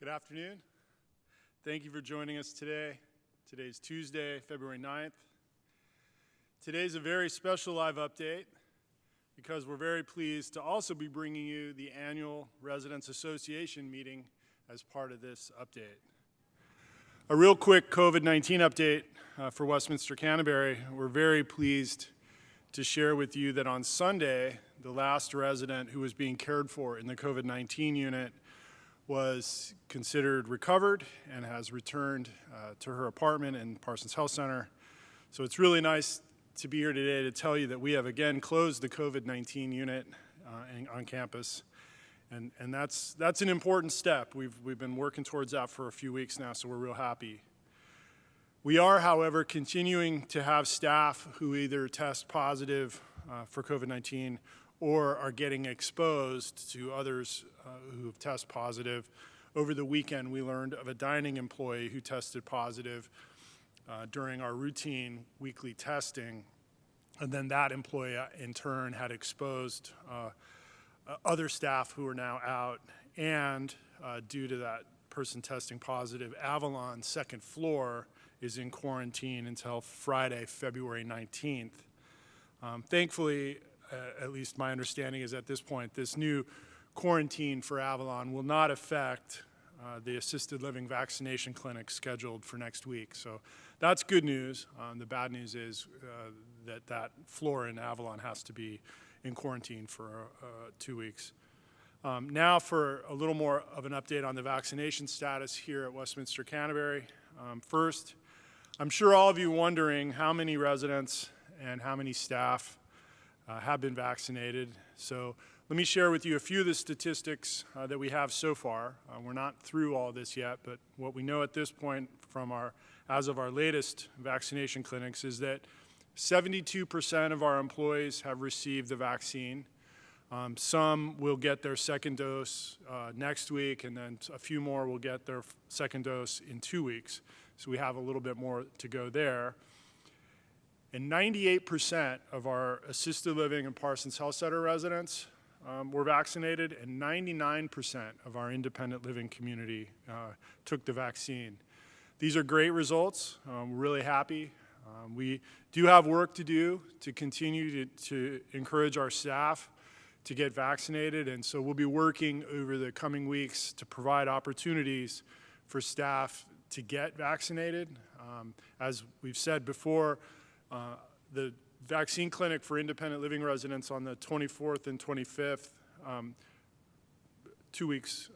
Good afternoon. Thank you for joining us today. Today's Tuesday, February 9th. Today's a very special live update because we're very pleased to also be bringing you the annual Residents Association meeting as part of this update. A real quick COVID-19 update for Westminster Canterbury. We're very pleased to share with you that on Sunday, the last resident who was being cared for in the COVID-19 unit was considered recovered and has returned to her apartment in Parsons Health Center. So it's really nice to be here today to tell you that we have again closed the COVID-19 unit on campus. And that's an important step. We've been working towards that for a few weeks now, so we're real happy. We are, however, continuing to have staff who either test positive for COVID-19 or are getting exposed to others who have tested positive. Over the weekend, we learned of a dining employee who tested positive during our routine weekly testing, and then that employee in turn had exposed other staff who are now out, and due to that person testing positive, Avalon second floor is in quarantine until Friday, February 19th. Thankfully, at least my understanding is at this point, this new quarantine for Avalon will not affect the assisted living vaccination clinic scheduled for next week. So that's good news. The bad news is that floor in Avalon has to be in quarantine for 2 weeks. Now for a little more of an update on the vaccination status here at Westminster Canterbury. First, I'm sure all of you wondering how many residents and how many staff have been vaccinated. So let me share with you a few of the statistics that we have so far. We're not through all this yet, but what we know at this point from as of our latest vaccination clinics is that 72% of our employees have received the vaccine. Some will get their second dose next week, and then a few more will get their second dose in 2 weeks. So we have a little bit more to go there. And 98% of our assisted living and Parsons Health Center residents were vaccinated, and 99% of our independent living community took the vaccine. These are great results. We're really happy. We do have work to do to continue to encourage our staff to get vaccinated, and so we'll be working over the coming weeks to provide opportunities for staff to get vaccinated. As we've said before, the vaccine clinic for independent living residents on the 24th and 25th, 2 weeks,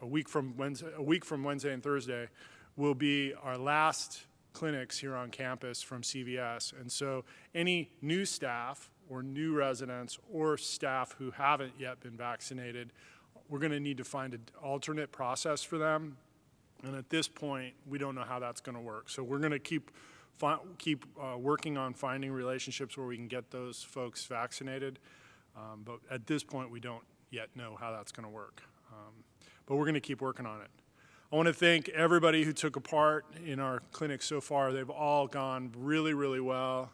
a week from Wednesday and Thursday, will be our last clinics here on campus from CVS. And so any new staff or new residents or staff who haven't yet been vaccinated, we're going to need to find an alternate process for them. And at this point, we don't know how that's going to work. So we're going to keep working on finding relationships where we can get those folks vaccinated. But at this point, we don't yet know how that's going to work. But we're going to keep working on it. I want to thank everybody who took a part in our clinics so far. They've all gone really, really well.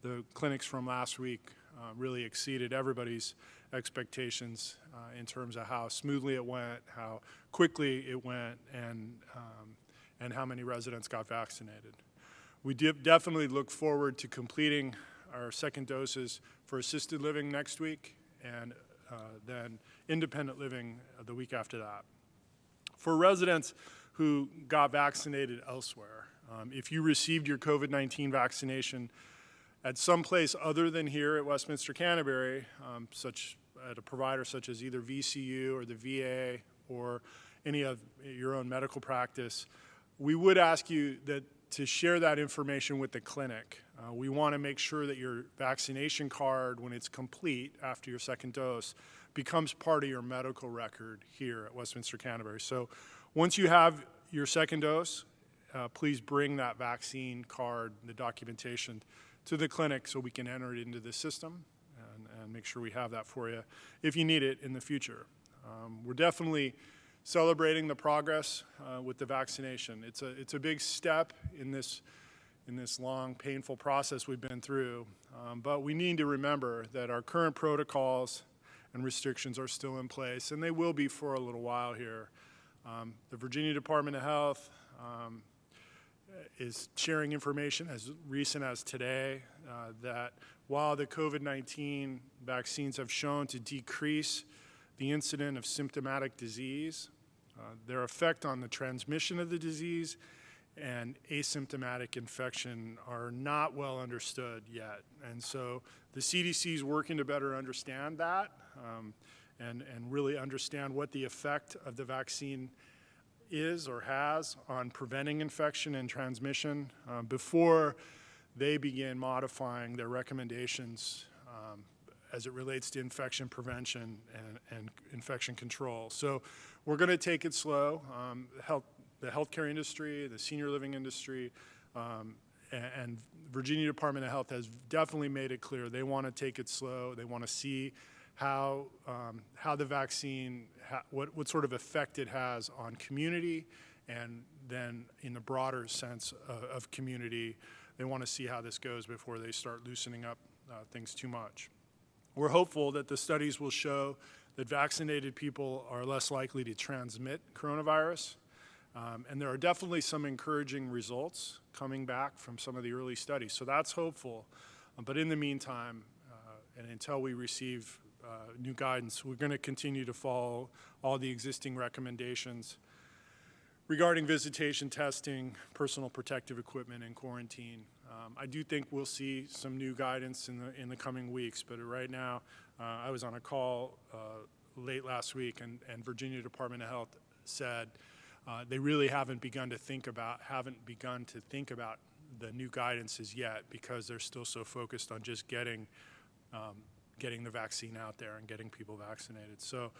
The clinics from last week really exceeded everybody's expectations in terms of how smoothly it went, how quickly it went, and how many residents got vaccinated. We definitely look forward to completing our second doses for assisted living next week and then independent living the week after that. For residents who got vaccinated elsewhere, if you received your COVID-19 vaccination at some place other than here at Westminster Canterbury, at a provider such as either VCU or the VA or any of your own medical practice, we would ask you to share that information with the clinic. We want to make sure that your vaccination card, when it's complete after your second dose, becomes part of your medical record here at Westminster Canterbury. So once you have your second dose, please bring that vaccine card, the documentation, to the clinic so we can enter it into the system and make sure we have that for you if you need it in the future. We're definitely celebrating the progress with the vaccination. It's a big step in this long, painful process we've been through, but we need to remember that our current protocols and restrictions are still in place, and they will be for a little while here. The Virginia Department of Health is sharing information as recent as today that while the COVID-19 vaccines have shown to decrease the incidence of symptomatic disease, their effect on the transmission of the disease and asymptomatic infection are not well understood yet. And so the CDC is working to better understand that and really understand what the effect of the vaccine is or has on preventing infection and transmission before they begin modifying their recommendations as it relates to infection prevention and infection control. So we're going to take it slow. The healthcare industry, the senior living industry, and Virginia Department of Health has definitely made it clear they want to take it slow. They want to see how the vaccine, what sort of effect it has on community, and then in the broader sense of community, they want to see how this goes before they start loosening up things too much. We're hopeful that the studies will show that vaccinated people are less likely to transmit coronavirus. And there are definitely some encouraging results coming back from some of the early studies. So that's hopeful. But in the meantime, and until we receive new guidance, we're going to continue to follow all the existing recommendations regarding visitation testing, personal protective equipment, and quarantine. I do think we'll see some new guidance in the coming weeks, but right now, I was on a call late last week, and Virginia Department of Health said they really haven't begun to think about the new guidances yet because they're still so focused on just getting the vaccine out there and getting people vaccinated. So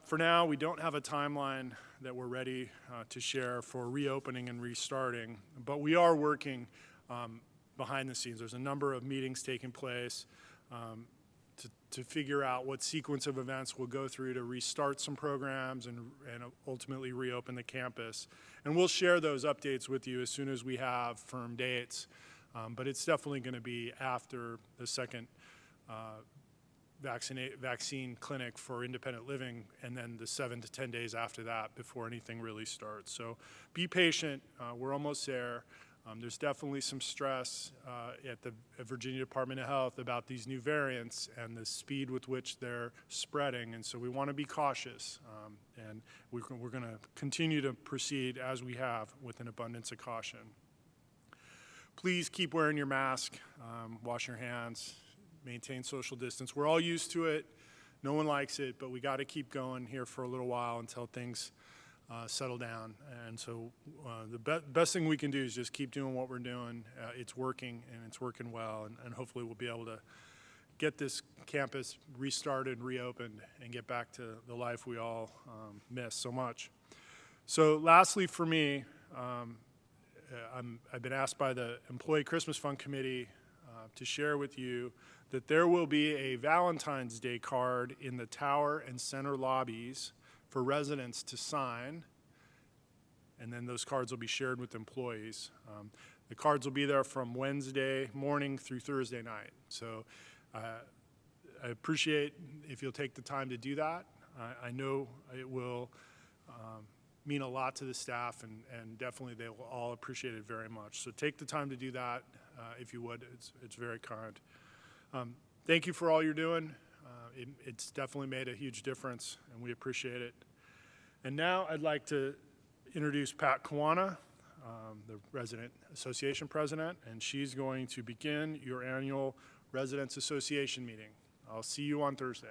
for now, we don't have a timeline that we're ready to share for reopening and restarting, but we are working behind the scenes. There's a number of meetings taking place to figure out what sequence of events we'll go through to restart some programs and ultimately reopen the campus. And we'll share those updates with you as soon as we have firm dates. But it's definitely going to be after the second vaccine clinic for independent living, and then the 7 to 10 days after that before anything really starts. So be patient. We're almost there. There's definitely some stress at the Virginia Department of Health about these new variants and the speed with which they're spreading, and so we want to be cautious, and we're going to continue to proceed as we have with an abundance of caution. Please keep wearing your mask, wash your hands, maintain social distance. We're all used to it. No one likes it, but we got to keep going here for a little while until things settle down. And so the best thing we can do is just keep doing what we're doing. It's working, and it's working well, and hopefully we'll be able to get this campus restarted, reopened, and get back to the life we all miss so much. So lastly for me, I've been asked by the Employee Christmas Fund Committee to share with you that there will be a Valentine's Day card in the tower and center lobbies for residents to sign, and then those cards will be shared with employees. The cards will be there from Wednesday morning through Thursday night. So I appreciate if you'll take the time to do that. I know it will mean a lot to the staff, and definitely they will all appreciate it very much. So take the time to do that if you would. It's very kind. Thank you for all you're doing. It's definitely made a huge difference, and we appreciate it. And now I'd like to introduce Pat Kawana, the Resident Association President, and she's going to begin your annual Residents Association meeting. I'll see you on Thursday.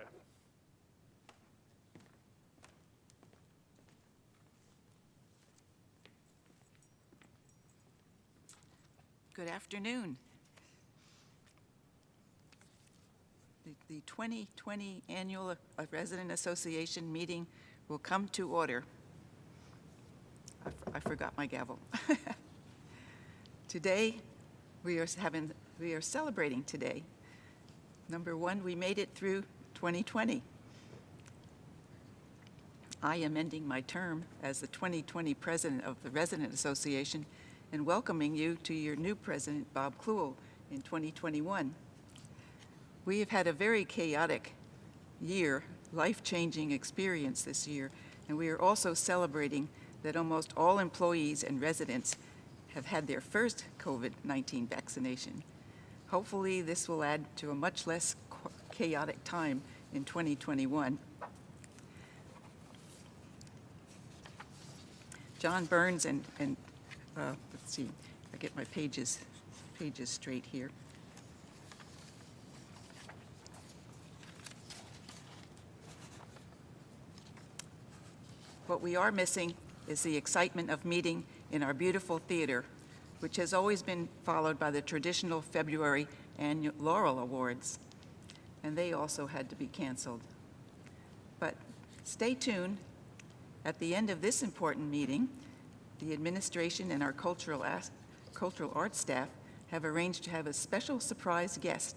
Good afternoon. The 2020 Annual Resident Association meeting will come to order. I forgot my gavel. Today, we are celebrating today. Number one, we made it through 2020. I am ending my term as the 2020 president of the Resident Association and welcoming you to your new president, Bob Kluel, in 2021. We have had a very chaotic year, life-changing experience this year, And we are also celebrating that almost all employees and residents have had their first COVID-19 vaccination. Hopefully, this will add to a much less chaotic time in 2021. John Burns and let's see, I get my pages straight here. What we are missing is the excitement of meeting in our beautiful theater, which has always been followed by the traditional February annual Laurel Awards, and they also had to be canceled. But stay tuned. At the end of this important meeting, the administration and our cultural arts staff have arranged to have a special surprise guest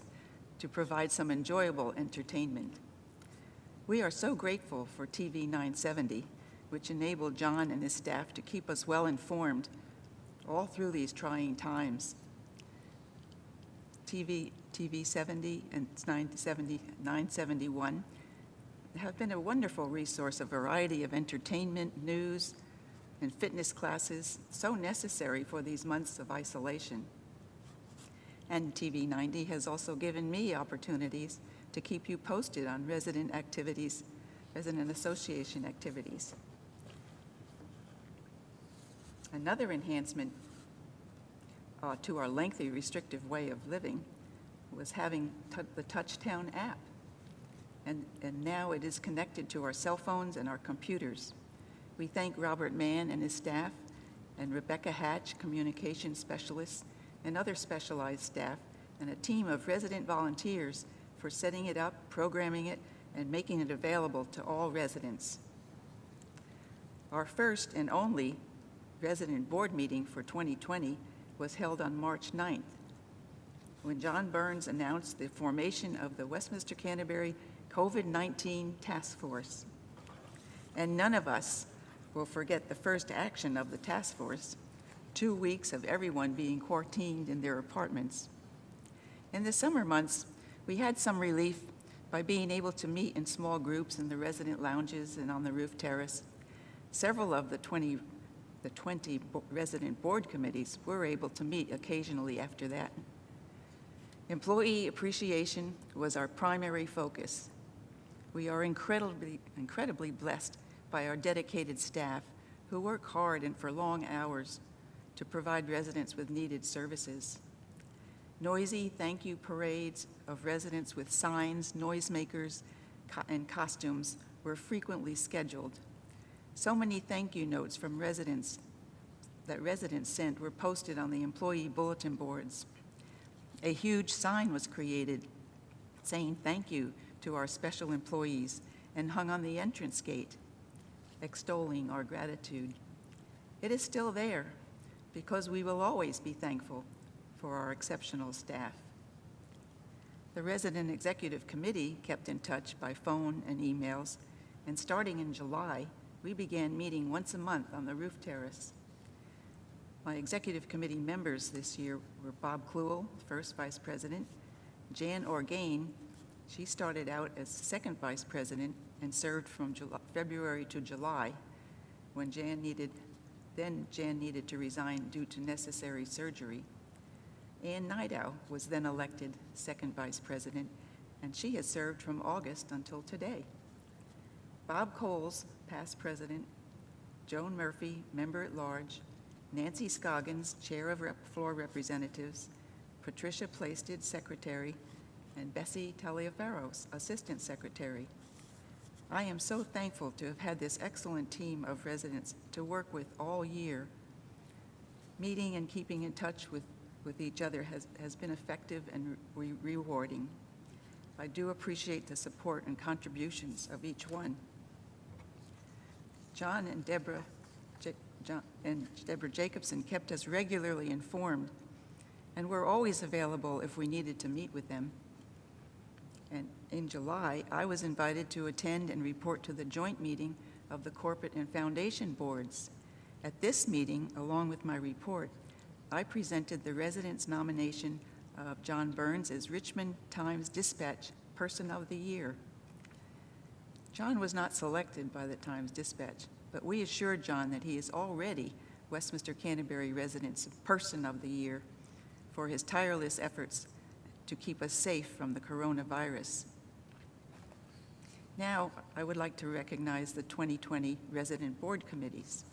to provide some enjoyable entertainment. We are so grateful for TV 970, which enabled John and his staff to keep us well informed all through these trying times. TV 70 and 971 have been a wonderful resource, a variety of entertainment, news, and fitness classes, so necessary for these months of isolation. And TV 90 has also given me opportunities to keep you posted on resident association activities. Another enhancement to our lengthy, restrictive way of living was having the Touchtown app. And now it is connected to our cell phones and our computers. We thank Robert Mann and his staff, and Rebecca Hatch, communication specialists, and other specialized staff, and a team of resident volunteers for setting it up, programming it, and making it available to all residents. Our first and only resident board meeting for 2020 was held on March 9th, when John Burns announced the formation of the Westminster Canterbury COVID-19 Task Force. And none of us will forget the first action of the task force, 2 weeks of everyone being quarantined in their apartments. In the summer months, we had some relief by being able to meet in small groups in the resident lounges and on the roof terrace. Several of the 20 resident board committees were able to meet occasionally after that. Employee appreciation was our primary focus. We are incredibly blessed by our dedicated staff who work hard and for long hours to provide residents with needed services. Noisy thank you parades of residents with signs, noisemakers, and costumes were frequently scheduled. So many thank you notes from residents sent were posted on the employee bulletin boards. A huge sign was created saying thank you to our special employees and hung on the entrance gate, extolling our gratitude. It is still there because we will always be thankful for our exceptional staff. The Resident Executive Committee kept in touch by phone and emails, and starting in July, we began meeting once a month on the roof terrace. My executive committee members this year were Bob Kluel, first vice president, Jan Orgain. She started out as second vice president and served from February to July, when Jan needed to resign due to necessary surgery. Ann Nidow was then elected second vice president, and she has served from August until today. Bob Coles, past president, Joan Murphy, member at large, Nancy Scoggins, chair of floor representatives, Patricia Plaisted, secretary, and Bessie Taliaferro, assistant secretary. I am so thankful to have had this excellent team of residents to work with all year. Meeting and keeping in touch with each other has been effective and rewarding. I do appreciate the support and contributions of each one. John and Deborah Jacobson kept us regularly informed and were always available if we needed to meet with them. And in July, I was invited to attend and report to the joint meeting of the corporate and foundation boards. At this meeting, along with my report, I presented the residents' nomination of John Burns as Richmond Times-Dispatch Person of the Year. John was not selected by the Times-Dispatch, but we assured John that he is already Westminster Canterbury Residents' Person of the Year for his tireless efforts to keep us safe from the coronavirus. Now, I would like to recognize the 2020 Resident Board Committees.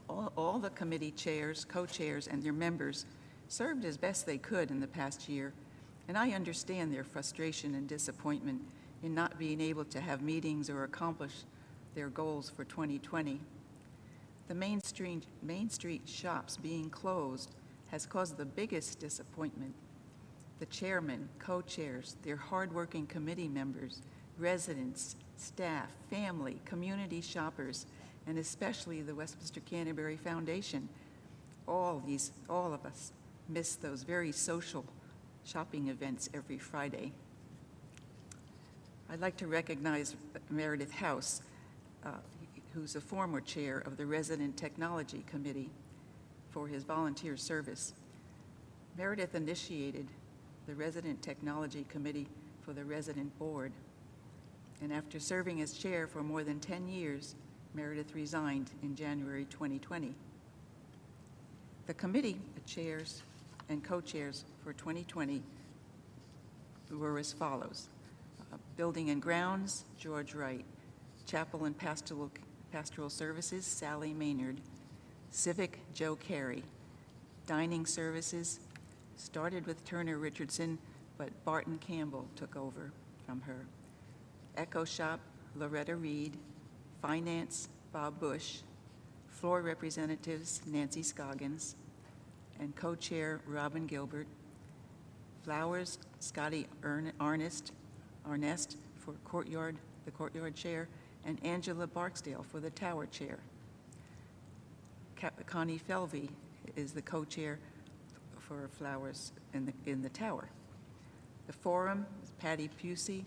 All the committee chairs, co-chairs, and their members served as best they could in the past year, and I understand their frustration and disappointment in not being able to have meetings or accomplish their goals for 2020. The Main Street shops being closed has caused the biggest disappointment. The chairman, co-chairs, their hardworking committee members, residents, staff, family, community shoppers, and especially the Westminster Canterbury Foundation. All of us miss those very social shopping events every Friday. I'd like to recognize Meredith House, who's a former chair of the Resident Technology Committee, for his volunteer service. Meredith initiated the Resident Technology Committee for the Resident Board, and after serving as chair for more than 10 years, Meredith resigned in January 2020. The committee chairs and co-chairs for 2020 were as follows. Building and Grounds, George Wright. Chapel and Pastoral Services, Sally Maynard. Civic, Joe Carey. Dining Services started with Turner Richardson, but Barton Campbell took over from her. Echo Shop, Loretta Reed. Finance, Bob Bush. Floor Representatives, Nancy Scoggins. And co-chair, Robin Gilbert. Flowers, Scotty Arnest for the Courtyard Chair, and Angela Barksdale for the Tower Chair. Connie Felvey is the co-chair for Flowers in the Tower. The Forum, Patty Pusey.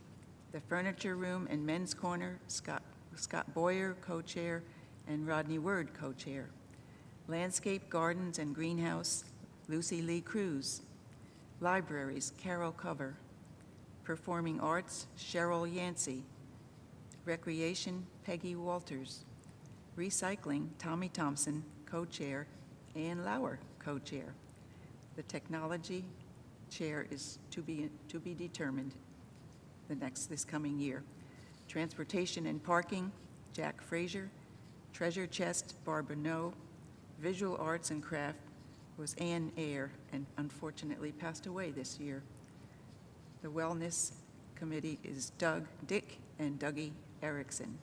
The Furniture Room and Men's Corner, Scott Boyer, co-chair, and Rodney Word, co-chair. Landscape, Gardens, and Greenhouse, Lucy Lee Cruz. Libraries, Carol Cover. Performing Arts, Cheryl Yancey. Recreation, Peggy Walters. Recycling, Tommy Thompson, co-chair, Ann Lauer, co-chair. The Technology chair is to be determined this coming year. Transportation and Parking, Jack Frazier. Treasure Chest, Barbara No. Visual Arts and Craft was Ann Ayer, and unfortunately passed away this year. The Wellness Committee is Dick and Dougie Erickson.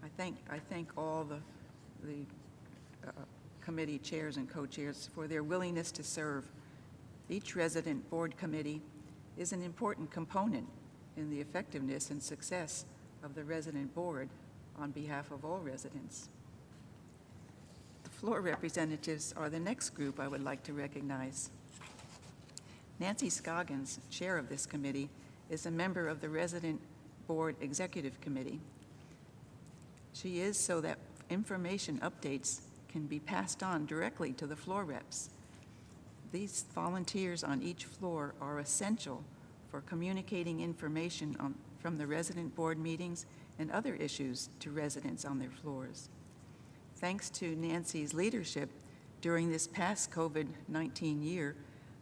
I thank all the committee chairs and co-chairs for their willingness to serve. Each resident board committee is an important component in the effectiveness and success of the resident board on behalf of all residents. The floor representatives are the next group I would like to recognize. Nancy Scoggins, chair of this committee, is a member of the Resident Board Executive Committee. She is so that information updates can be passed on directly to the floor reps. These volunteers on each floor are essential for communicating information from the resident board meetings and other issues to residents on their floors. Thanks to Nancy's leadership during this past COVID-19 year,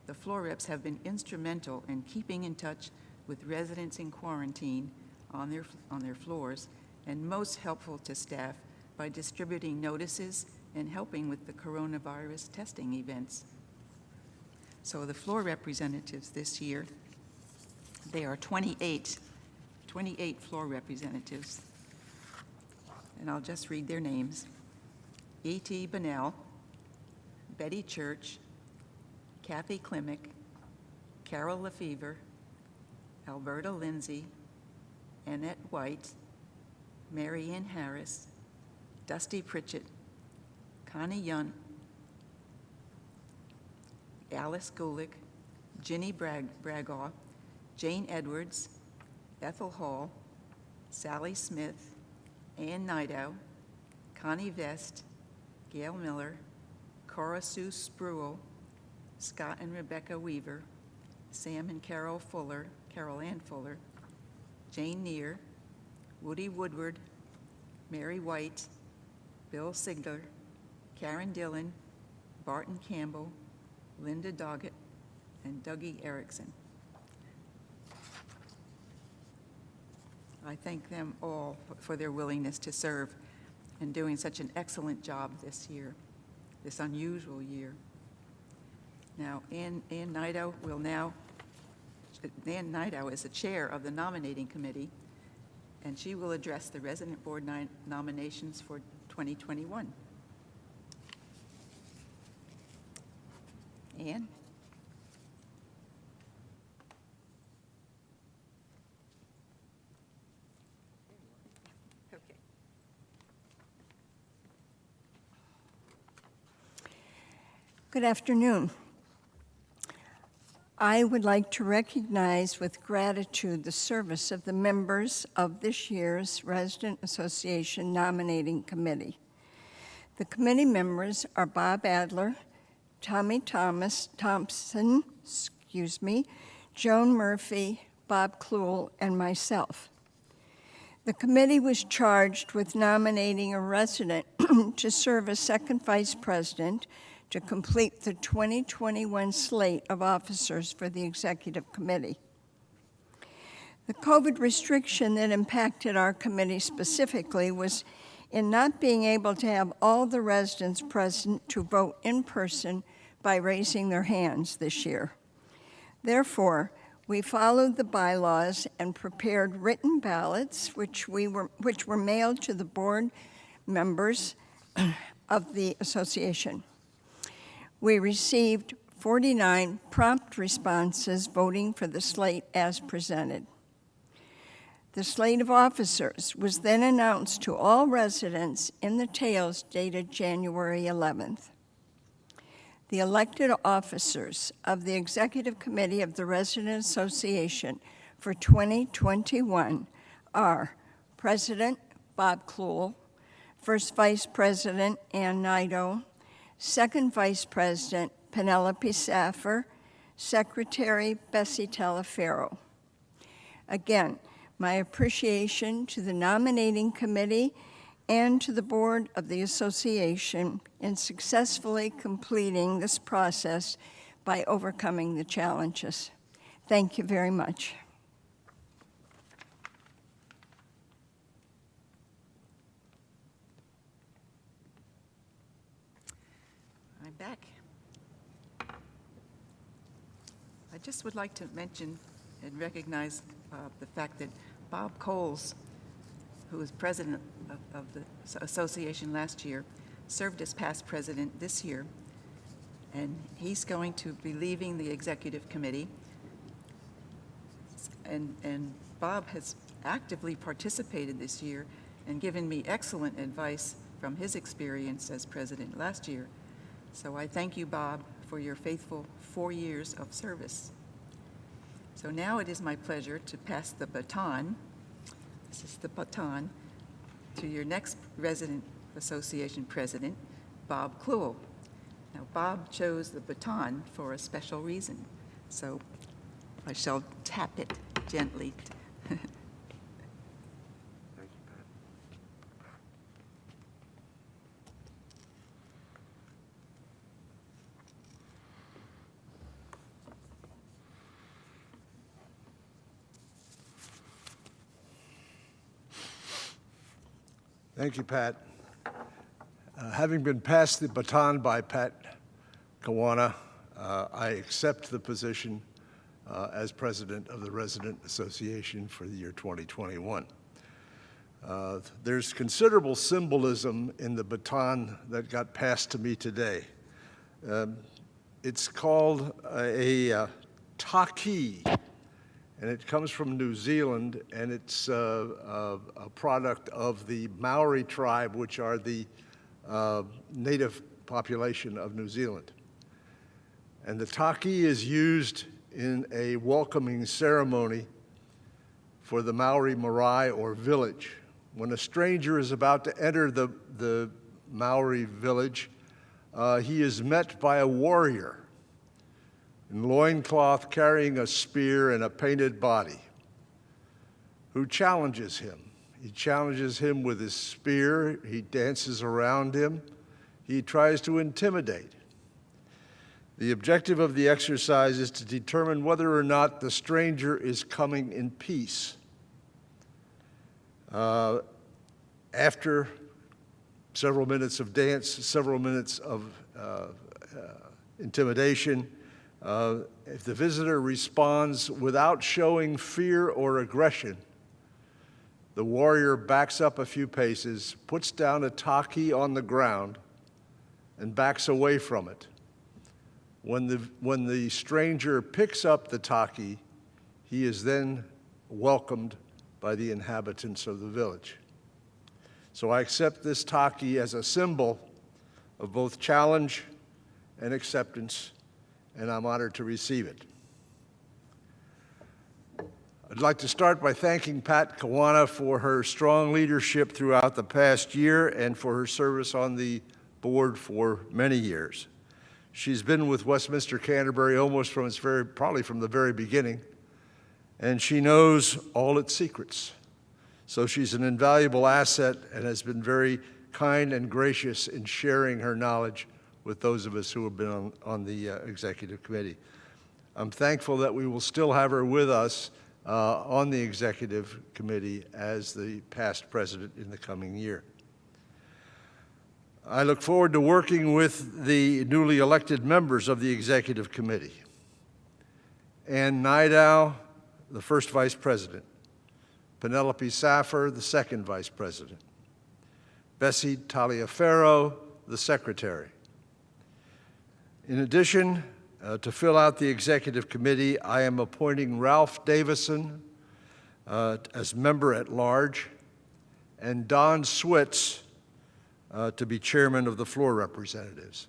the floor reps have been instrumental in keeping in touch with residents in quarantine on their floors, and most helpful to staff by distributing notices and helping with the coronavirus testing events. So the floor representatives this year, there are 28 floor representatives, and I'll just read their names. E.T. Bunnell, Betty Church, Kathy Klimick, Carol Lefevre, Alberta Lindsay, Annette White, Mary Ann Harris, Dusty Pritchett, Connie Yunt, Alice Gulick, Ginny Bragaw, Jane Edwards, Ethel Hall, Sally Smith, Ann Nidow, Connie Vest, Gail Miller, Cora Sue Spruill, Scott and Rebecca Weaver, Sam and Carol Ann Fuller, Jane Neer, Woody Woodward, Mary White, Bill Sigler, Karen Dillon, Barton Campbell, Linda Doggett, and Dougie Erickson. I thank them all for their willingness to serve and doing such an excellent job this year, this unusual year. Now, Ann Nido is the chair of the nominating committee, and she will address the resident board nominations for 2021. Ann? Okay. Good afternoon. I would like to recognize with gratitude the service of the members of this year's Resident Association Nominating Committee. The committee members are Bob Adler, Tommy Thompson, Joan Murphy, Bob Kluhl, and myself. The committee was charged with nominating a resident to serve as second vice president to complete the 2021 slate of officers for the executive committee. The COVID restriction that impacted our committee specifically was in not being able to have all the residents present to vote in person by raising their hands this year. Therefore, we followed the bylaws and prepared written ballots, which were mailed to the board members of the association. We received 49 prompt responses voting for the slate as presented. The slate of officers was then announced to all residents in the tails dated January 11th. The elected officers of the Executive Committee of the Resident Association for 2021 are President Bob Kluhl, First Vice President Ann Nido, Second Vice President Penelope Saffer, Secretary Bessie Talaferro. Again, my appreciation to the nominating committee and to the board of the association in successfully completing this process by overcoming the challenges. Thank you very much. I'm back. I just would like to mention and recognize the fact that Bob Coles, who was president of the association last year, served as past president this year, and he's going to be leaving the executive committee. And Bob has actively participated this year and given me excellent advice from his experience as president last year. So I thank you, Bob, for your faithful 4 years of service. So now it is my pleasure to pass the baton, this is the baton, to your next Resident Association President, Bob Kluhl. Now, Bob chose the baton for a special reason, so I shall tap it gently. Thank you, Pat. Thank you, Pat. Having been passed the baton by Pat Kawana, I accept the position as president of the Resident Association for the year 2021. There's considerable symbolism in the baton that got passed to me today. It's called a taki, and it comes from New Zealand, and it's a product of the Maori tribe, which are the native population of New Zealand. And the taki is used in a welcoming ceremony for the Maori marae or village. When a stranger is about to enter the Maori village, he is met by a warrior in loincloth carrying a spear and a painted body, who challenges him. He challenges him with his spear. He dances around him. He tries to intimidate. The objective of the exercise is to determine whether or not the stranger is coming in peace. After several minutes of dance, several minutes of intimidation, if the visitor responds without showing fear or aggression, the warrior backs up a few paces, puts down a taki on the ground, and backs away from it. When the stranger picks up the taki, he is then welcomed by the inhabitants of the village. So I accept this taki as a symbol of both challenge and acceptance, and I'm honored to receive it. I'd like to start by thanking Pat Kawana for her strong leadership throughout the past year and for her service on the board for many years. She's been with Westminster Canterbury almost probably from the very beginning, and she knows all its secrets. So she's an invaluable asset and has been very kind and gracious in sharing her knowledge with those of us who have been on the executive committee. I'm thankful that we will still have her with us on the executive committee as the past president in the coming year. I look forward to working with the newly elected members of the executive committee. Ann Nidow, the first vice president. Penelope Saffer, the second vice president. Bessie Taliaferro, the secretary. In addition, to fill out the executive committee, I am appointing Ralph Davison as member at large and Don Switz to be chairman of the floor representatives.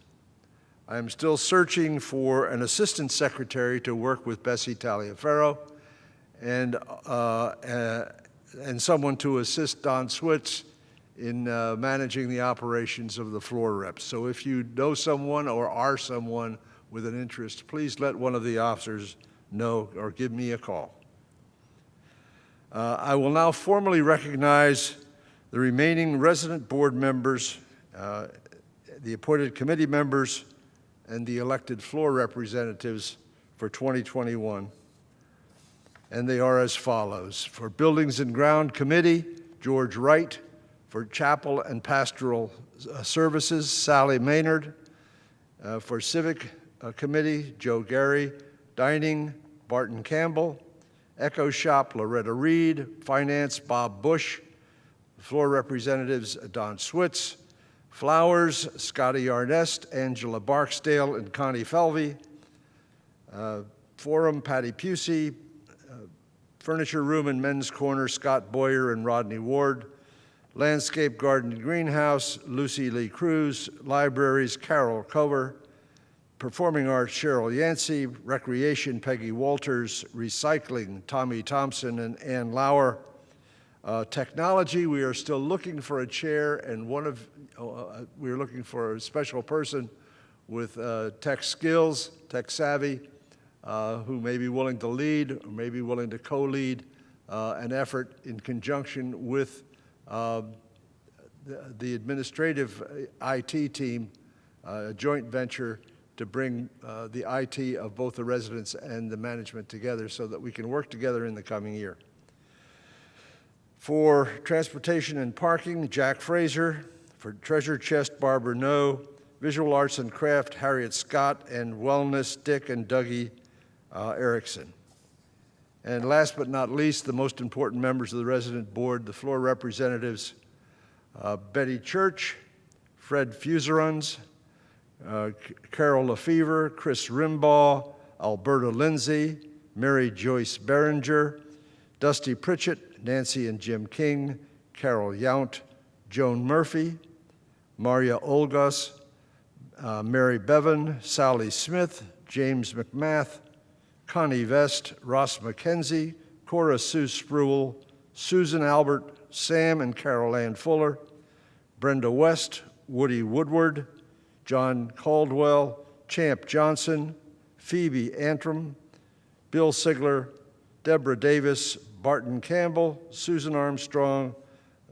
I am still searching for an assistant secretary to work with Bessie Taliaferro and someone to assist Don Switz in managing the operations of the floor reps. So if you know someone or are someone with an interest, please let one of the officers know or give me a call. I will now formally recognize the remaining resident board members, the appointed committee members, and the elected floor representatives for 2021. And they are as follows. For Buildings and Ground Committee, George Wright. For Chapel and Pastoral Services, Sally Maynard. For Civic Committee, Joe Gary. Dining, Barton Campbell. Echo Shop, Loretta Reed. Finance, Bob Bush. Floor representatives, Don Switz. Flowers, Scotty Arnest, Angela Barksdale, and Connie Felvey. Forum, Patty Pusey. Furniture Room and Men's Corner, Scott Boyer and Rodney Ward. Landscape Garden and Greenhouse, Lucy Lee Cruz. Libraries, Carol Cover. Performing Arts, Cheryl Yancey. Recreation, Peggy Walters. Recycling, Tommy Thompson and Ann Lauer. Technology, we are still looking for a chair, and we are looking for a special person with tech skills, tech savvy, who may be willing to lead or may be willing to co-lead an effort in conjunction with the administrative IT team, a joint venture to bring the IT of both the residents and the management together so that we can work together in the coming year. For Transportation and Parking, Jack Fraser. For Treasure Chest, Barbara No. Visual Arts and Craft, Harriet Scott. And Wellness, Dick and Dougie Erickson. And last but not least, the most important members of the resident board, the floor representatives, Betty Church, Fred Fuseruns, Carol Lefevre, Chris Rimbaugh, Alberta Lindsay, Mary Joyce Berenger, Dusty Pritchett, Nancy and Jim King, Carol Yount, Joan Murphy, Maria Olgas, Mary Bevan, Sally Smith, James McMath, Connie Vest, Ross McKenzie, Cora Sue Spruill, Susan Albert, Sam and Carol Ann Fuller, Brenda West, Woody Woodward, John Caldwell, Champ Johnson, Phoebe Antrim, Bill Sigler, Deborah Davis, Barton Campbell, Susan Armstrong,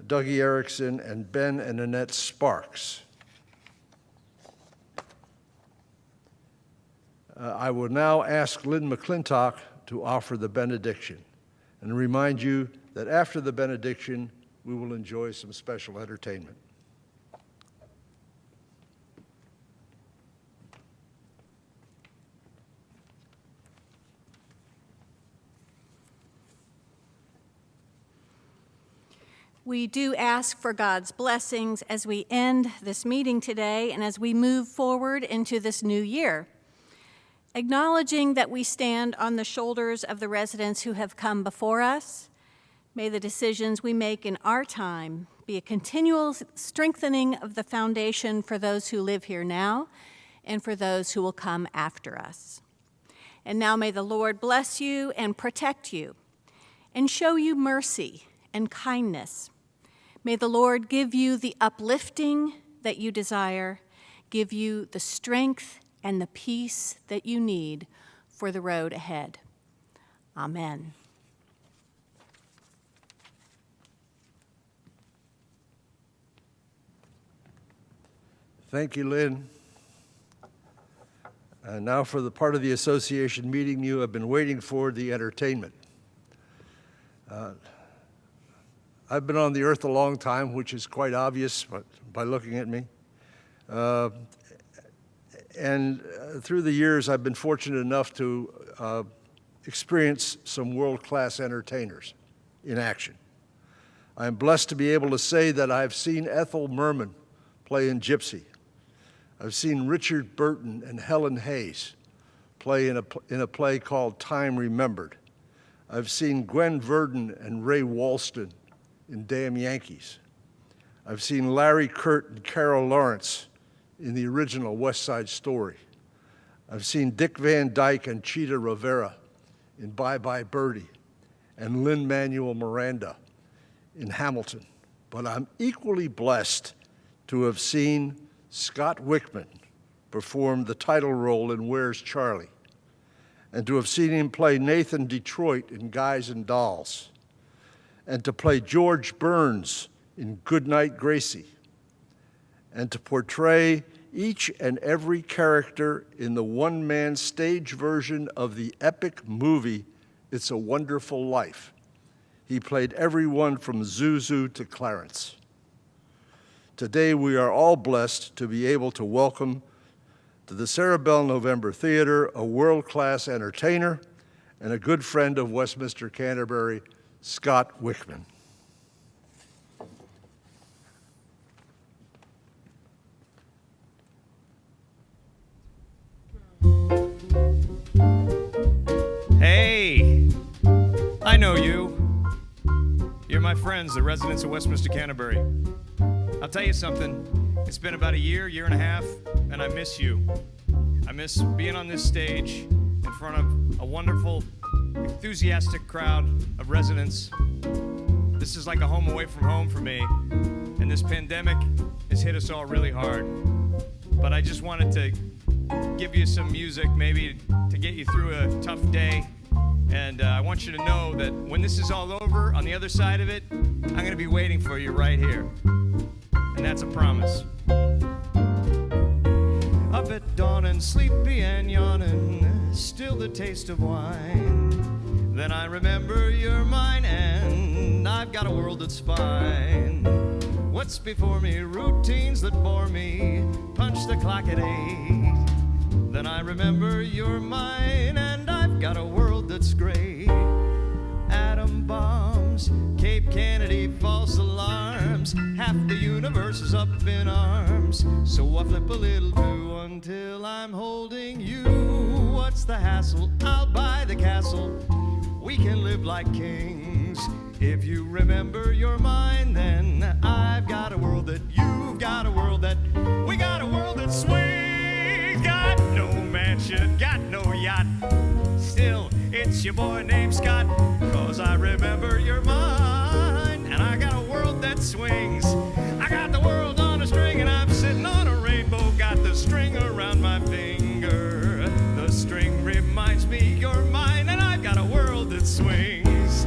Dougie Erickson, and Ben and Annette Sparks. I will now ask Lynn McClintock to offer the benediction and remind you that after the benediction, we will enjoy some special entertainment. We do ask for God's blessings as we end this meeting today and as we move forward into this new year. Acknowledging that we stand on the shoulders of the residents who have come before us, may the decisions we make in our time be a continual strengthening of the foundation for those who live here now and for those who will come after us. And now may the Lord bless you and protect you and show you mercy and kindness. May the Lord give you the uplifting that you desire, give you the strength and the peace that you need for the road ahead. Amen. Thank you, Lynn. And now for the part of the association meeting you have been waiting for, the entertainment. I've been on the earth a long time, which is quite obvious by looking at me. And through the years, I've been fortunate enough to experience some world-class entertainers in action. I'm blessed to be able to say that I've seen Ethel Merman play in Gypsy. I've seen Richard Burton and Helen Hayes play in a play called Time Remembered. I've seen Gwen Verdon and Ray Walston in Damn Yankees. I've seen Larry Kurt and Carol Lawrence in the original West Side Story. I've seen Dick Van Dyke and Cheetah Rivera in Bye Bye Birdie, and Lin-Manuel Miranda in Hamilton. But I'm equally blessed to have seen Scott Wickman perform the title role in Where's Charlie, and to have seen him play Nathan Detroit in Guys and Dolls, and to play George Burns in Goodnight Gracie, and to portray each and every character in the one-man stage version of the epic movie It's a Wonderful Life. He played everyone from Zuzu to Clarence. Today we are all blessed to be able to welcome to the Sarah Bell November Theater a world-class entertainer and a good friend of Westminster Canterbury, Scott Wickman. Hey, I know you. You're my friends, the residents of Westminster Canterbury. I'll tell you something. It's been about a year and a half, and I miss you. I miss being on this stage in front of a wonderful, enthusiastic crowd of residents. This is like a home away from home for me, and this pandemic has hit us all really hard. But I just wanted to give you some music, maybe to get you through a tough day. And I want you to know that when this is all over, on the other side of it, I'm going to be waiting for you right here. And that's a promise. Up at dawn and sleepy and yawning, still the taste of wine. Then I remember you're mine and I've got a world that's fine. What's before me, routines that bore me, punch the clock at 8. Then I remember you're mine and I've got a world that's great. Atom bombs, Cape Kennedy, false alarms, half the universe is up in arms. So I flip a little too until I'm holding you. What's the hassle? I'll buy the castle. We can live like kings. If you remember you're mine, then I've got a world that you've got a world that we got a world that swings. Got no mansion, got no yacht. Still, it's your boy named Scott. 'Cause I remember you're mine, and I got a world that swings. I got the world on a string, and I'm sitting on a rainbow. Got the string around my finger. The string reminds me you're mine, and I've got a world that swings.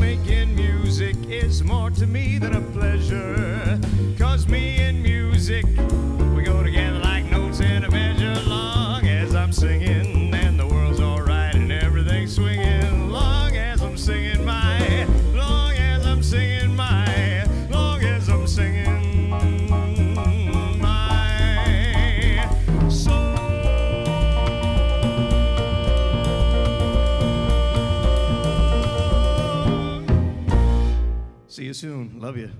Making music is more to me than a pleasure. 'Cause me and music, we go together like notes in a measure. Long as I'm singing and the world's alright and everything's swinging. Long as I'm singing my, long as I'm singing my, long as I'm singing my song. See you soon. Love you.